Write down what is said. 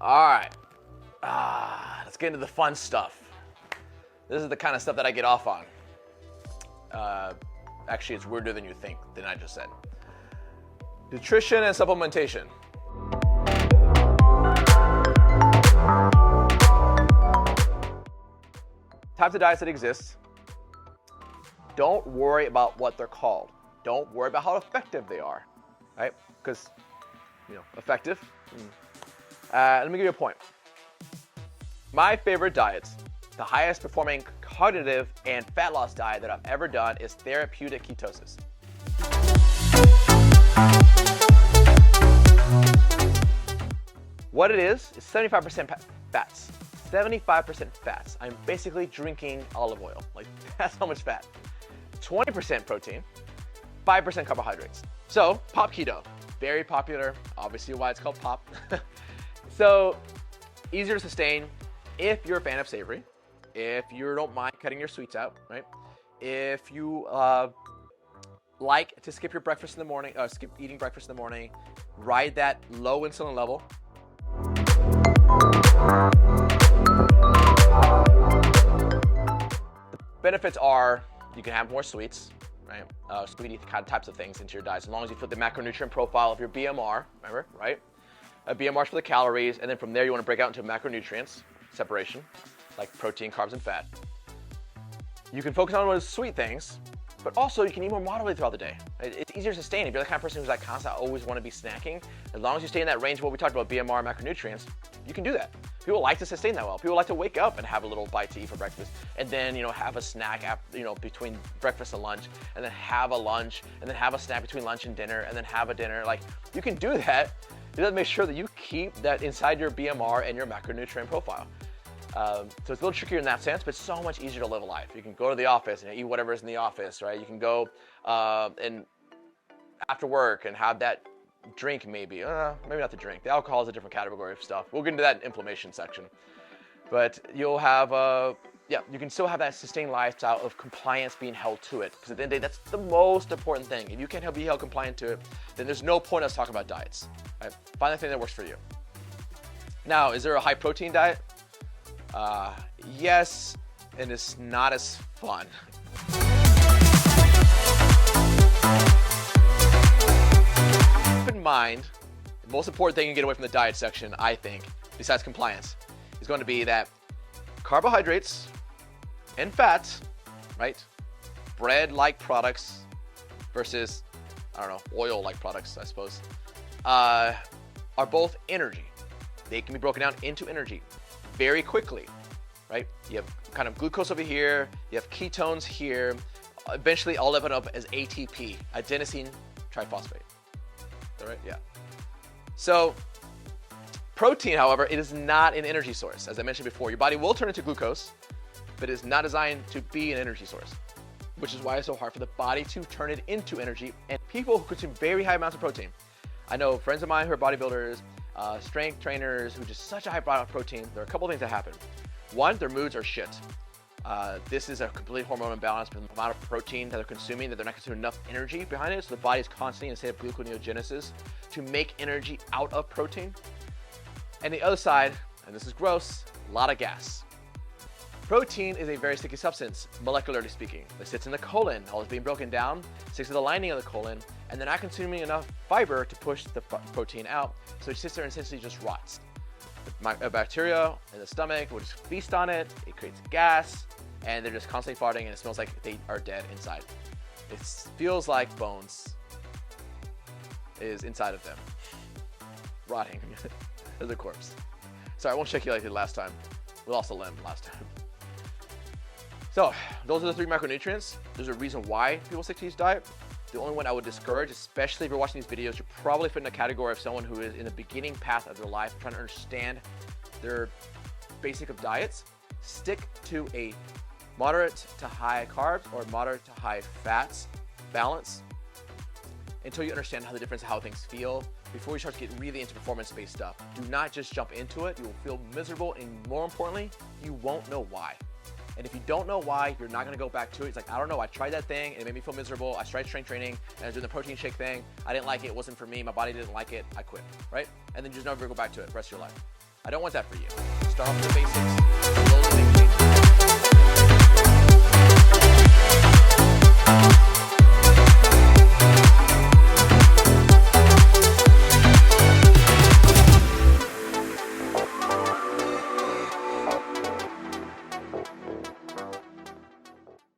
All right, let's get into the fun stuff. This is the kind of stuff that I get off on. Actually, it's weirder than you think, than I just said. Nutrition and supplementation. Types of diets that exist. Don't worry about what they're called. Don't worry about how effective they are, right? Because, effective. Let me give you a point. My favorite diets, the highest performing cognitive and fat loss diet that I've ever done is therapeutic ketosis. What it is 75% fats. 75% fats. I'm basically drinking olive oil. Like, that's how much fat. 20% protein, 5% carbohydrates. So, pop keto. Very popular. Obviously why it's called pop. So, easier to sustain if you're a fan of savory. If you don't mind cutting your sweets out, right? If you like to skip your breakfast in the morning, skip eating breakfast in the morning, ride that low insulin level. The benefits are you can have more sweets, right? Sweetie kind of types of things into your diet, as long as you fit the macronutrient profile of your BMR, remember, right? BMR is for the calories, and then from there you want to break out into macronutrients, separation, like protein, carbs, and fat. You can focus on those sweet things, but also you can eat more moderately throughout the day. It's easier to sustain. If you're the kind of person who's like constantly always want to be snacking, as long as you stay in that range of what we talked about, BMR, macronutrients, you can do that. People like to sustain that well. People like to wake up and have a little bite to eat for breakfast, and then have a snack after, between breakfast and lunch, and then have a lunch, and then have a snack between lunch and dinner, and then have a dinner. Like, you can do that. You have to make sure that you keep that inside your BMR and your macronutrient profile. So it's a little trickier in that sense, but so much easier to live a life. You can go to the office and eat whatever is in the office, right? You can go and after work and have that drink maybe not the drink. The alcohol is a different category of stuff. We'll get into that in inflammation section. But you'll have, you can still have that sustained lifestyle of compliance being held to it. Because at the end of the day, that's the most important thing. If you can't be held compliant to it, then there's no point us talking about diets. Right? Find the thing that works for you. Now, is there a high protein diet? Yes, and it's not as fun. Keep in mind, the most important thing you get away from the diet section, I think, besides compliance, is going to be that carbohydrates and fats, right? Bread-like products versus, oil-like products, I suppose, are both energy. They can be broken down into energy very quickly, right? You have kind of glucose over here, you have ketones here, eventually all of it up as ATP, adenosine triphosphate. Is that right? Yeah. So protein, however, it is not an energy source. As I mentioned before, your body will turn into glucose, but it is not designed to be an energy source, which is why it's so hard for the body to turn it into energy. And people who consume very high amounts of protein, I know friends of mine who are bodybuilders, strength trainers who just such a high amount of protein, there are a couple of things that happen. One, their moods are shit. This is a complete hormone imbalance with the amount of protein that they're consuming, that they're not consuming enough energy behind it, so the body is constantly in a state of gluconeogenesis to make energy out of protein. And the other side, and this is gross, a lot of gas. Protein is a very sticky substance, molecularly speaking. It sits in the colon, all is being broken down, sticks to the lining of the colon, and they're not consuming enough fiber to push the protein out, so it sits there and essentially just rots. The bacteria in the stomach will just feast on it, it creates gas, and they're just constantly farting, and it smells like they are dead inside. It feels like bones is inside of them, rotting as a corpse. Sorry, I won't check you like I did last time. We lost a limb last time. So those are the 3 macronutrients. There's a reason why people stick to this diet. The only one I would discourage, especially if you're watching these videos, you're probably fit in a category of someone who is in the beginning path of their life, trying to understand their basic of diets. Stick to a moderate to high carbs or moderate to high fats balance until you understand how the difference of how things feel before you start to get really into performance-based stuff. Do not just jump into it. You will feel miserable, and more importantly, you won't know why. And if you don't know why, you're not gonna go back to it. It's like, I don't know, I tried that thing, and it made me feel miserable. I tried strength training, and I was doing the protein shake thing. I didn't like it, it wasn't for me, my body didn't like it, I quit, right? And then you just never go back to it the rest of your life. I don't want that for you. Start off with the basics,